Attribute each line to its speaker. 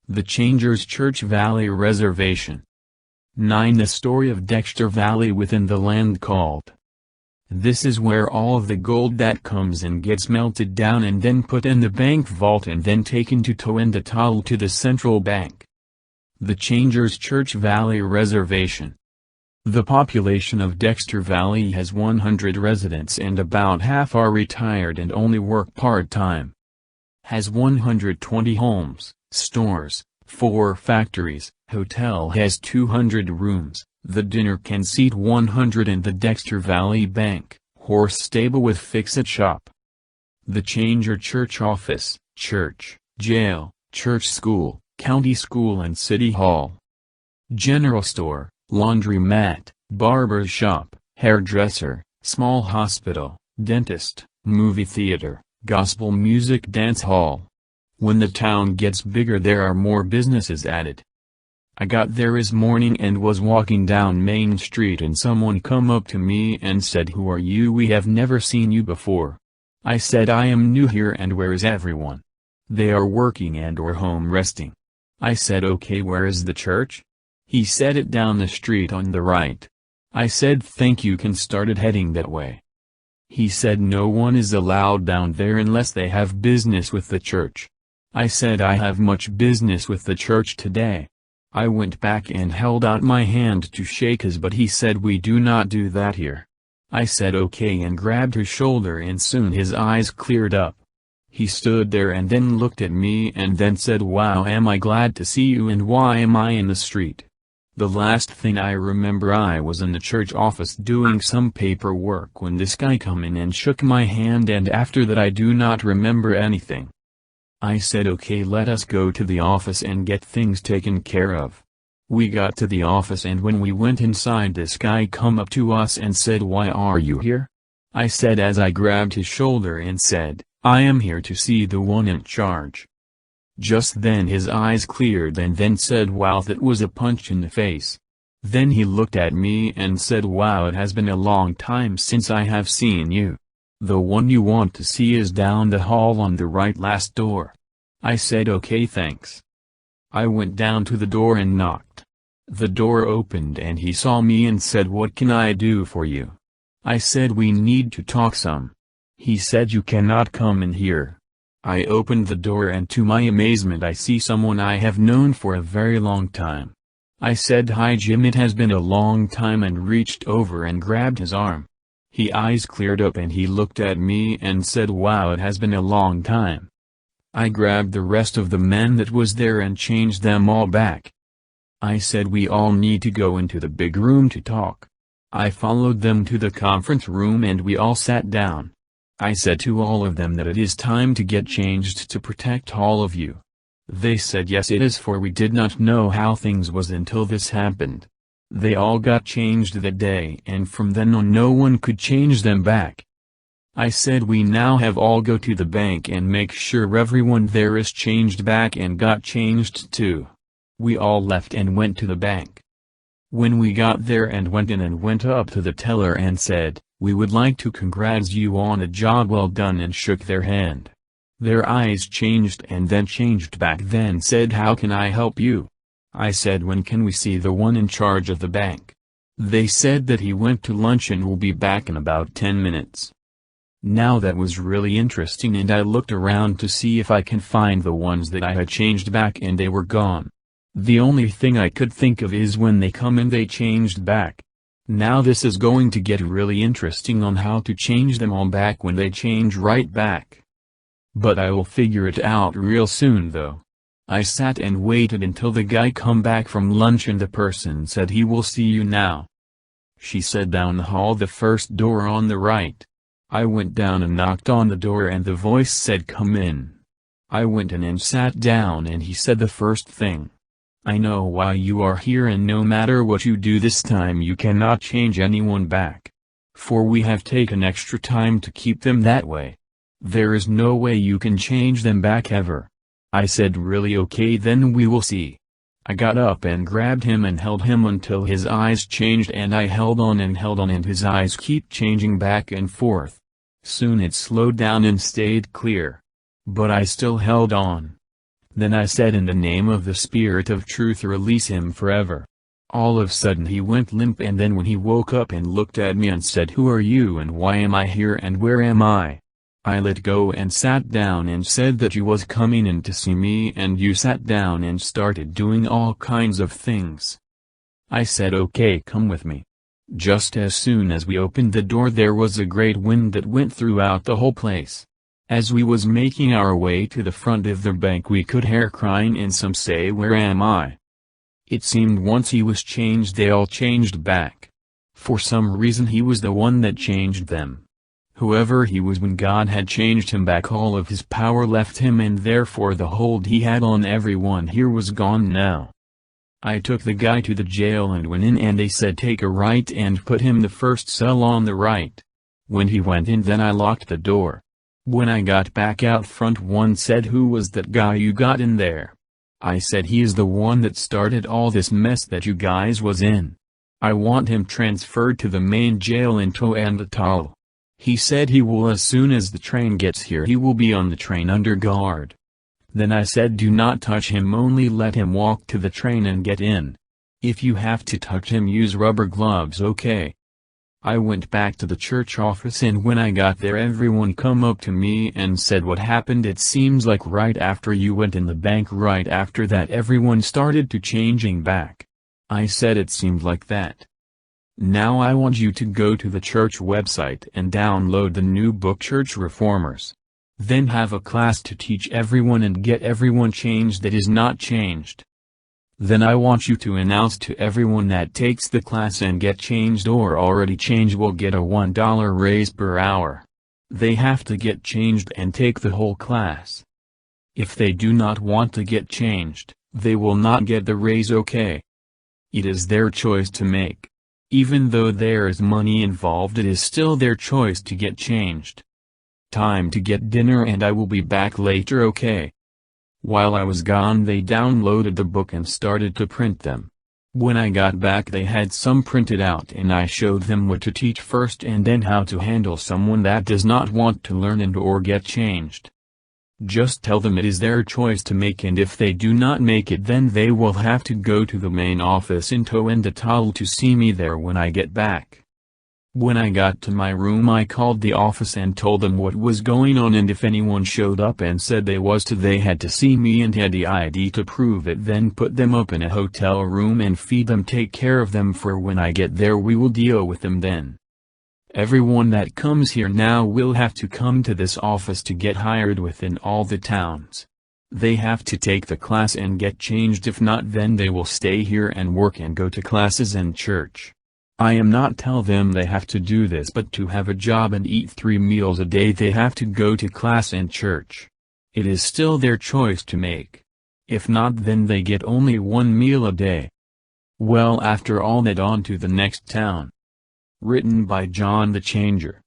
Speaker 1: The Changers Church Valley Reservation. 9. The Story of Dexter Valley within the land called. This is where all of the gold that comes in gets melted down and then put in the bank vault and then taken to Toenditall to the central bank. The Changers Church Valley Reservation. The population of Dexter Valley has 100 residents and about half are retired and only work part-time. Has 120 homes, stores, 4 factories, hotel has 200 rooms, the dinner can seat 100 and the Dexter Valley Bank, horse stable with fix-it shop. The Changers Church office, church, jail, church school, county school and city hall. General store, laundromat, barber's shop, hairdresser, small hospital, dentist, movie theater, gospel music dance hall. When the town gets bigger there are more businesses added. I got there this morning and was walking down Main Street and someone come up to me and said, "Who are you? We have never seen you before." I said, "I am new here and where is everyone?" "They are working and or home resting." I said, "Okay, where is the church?" He said, "It down the street on the right." I said, "Thank you," and started heading that way. He said no one is allowed down there unless they have business with the church. I said I have much business with the church today. I went back and held out my hand to shake his, but he said we do not do that here. I said okay and grabbed his shoulder and soon his eyes cleared up. He stood there and then looked at me and then said, "Wow, am I glad to see you and why am I in the street?" The last thing I remember I was in the church office doing some paperwork when this guy come in and shook my hand, and after that I do not remember anything. I said okay, let us go to the office and get things taken care of. We got to the office and when we went inside this guy come up to us and said, "Why are you here?" I said as I grabbed his shoulder and said, "I am here to see the one in charge." Just then his eyes cleared and then said, "Wow, that was a punch in the face." Then he looked at me and said, "Wow, it has been a long time since I have seen you. The one you want to see is down the hall on the right last door." I said okay, thanks. I went down to the door and knocked. The door opened and he saw me and said, "What can I do for you?" I said, "We need to talk some." He said, "You cannot come in here." I opened the door and to my amazement I see someone I have known for a very long time. I said, "Hi Jim, it has been a long time," and reached over and grabbed his arm. His eyes cleared up and he looked at me and said, "Wow, it has been a long time." I grabbed the rest of the men that was there and changed them all back. I said we all need to go into the big room to talk. I followed them to the conference room and we all sat down. I said to all of them that it is time to get changed to protect all of you. They said yes it is, for we did not know how things was until this happened. They all got changed that day and from then on no one could change them back. I said we now have all go to the bank and make sure everyone there is changed back and got changed too. We all left and went to the bank. When we got there and went in and went up to the teller and said, "We would like to congratulate you on a job well done," and shook their hand. Their eyes changed and then changed back, then said, "How can I help you?" I said, "When can we see the one in charge of the bank?" They said that he went to lunch and will be back in about 10 minutes. Now that was really interesting and I looked around to see if I can find the ones that I had changed back and they were gone. The only thing I could think of is when they come in they changed back. Now this is going to get really interesting on how to change them all back when they change right back. But I will figure it out real soon though. I sat and waited until the guy come back from lunch and the person said, "He will see you now." She said down the hall, the first door on the right. I went down and knocked on the door and the voice said, "Come in." I went in and sat down and he said the first thing, "I know why you are here and no matter what you do this time you cannot change anyone back. For we have taken extra time to keep them that way. There is no way you can change them back ever." I said, "Really? Okay, then we will see." I got up and grabbed him and held him until his eyes changed and I held on and his eyes keep changing back and forth. Soon it slowed down and stayed clear. But I still held on. Then I said, in the name of the Spirit of Truth, release him forever. All of a sudden he went limp, and then when he woke up and looked at me and said, "Who are you and why am I here and where am I?" I let go and sat down and said that you was coming in to see me, and you sat down and started doing all kinds of things. I said, "Okay, come with me." Just as soon as we opened the door there was a great wind that went throughout the whole place. As we was making our way to the front of the bank we could hear crying and some say, "Where am I?" It seemed once he was changed they all changed back. For some reason he was the one that changed them. Whoever he was, when God had changed him back, all of his power left him, and therefore the hold he had on everyone here was gone now. I took the guy to the jail and went in, and they said take a right and put him the first cell on the right. When he went in then I locked the door. When I got back out front one said, "Who was that guy you got in there?" I said, "He is the one that started all this mess that you guys was in. I want him transferred to the main jail in Toenditall." He said he will. As soon as the train gets here he will be on the train under guard. Then I said, "Do not touch him, only let him walk to the train and get in. If you have to touch him use rubber gloves, okay?" I went back to the church office, and when I got there everyone come up to me and said, "What happened? It seems like right after you went in the bank, right after that everyone started to changing back." I said, "It seemed like that." Now I want you to go to the church website and download the new book Church Reformers. Then have a class to teach everyone and get everyone changed that is not changed. Then I want you to announce to everyone that takes the class and get changed or already changed will get a $1 raise per hour. They have to get changed and take the whole class. If they do not want to get changed, they will not get the raise, okay? It is their choice to make. Even though there is money involved, it is still their choice to get changed. Time to get dinner and I will be back later, okay? While I was gone they downloaded the book and started to print them. When I got back they had some printed out and I showed them what to teach first and then how to handle someone that does not want to learn and or get changed. Just tell them it is their choice to make, and if they do not make it then they will have to go to the main office in Toenditall to see me there when I get back. When I got to my room I called the office and told them what was going on, and if anyone showed up and said they had to see me and had the ID to prove it, then put them up in a hotel room and feed them, take care of them, for when I get there we will deal with them then. Everyone that comes here now will have to come to this office to get hired within all the towns. They have to take the class and get changed, if not then they will stay here and work and go to classes and church. I am not tell them they have to do this, but to have a job and eat 3 meals a day they have to go to class and church. It is still their choice to make. If not then they get only 1 meal a day. Well, after all that, on to the next town. Written by John the Changer.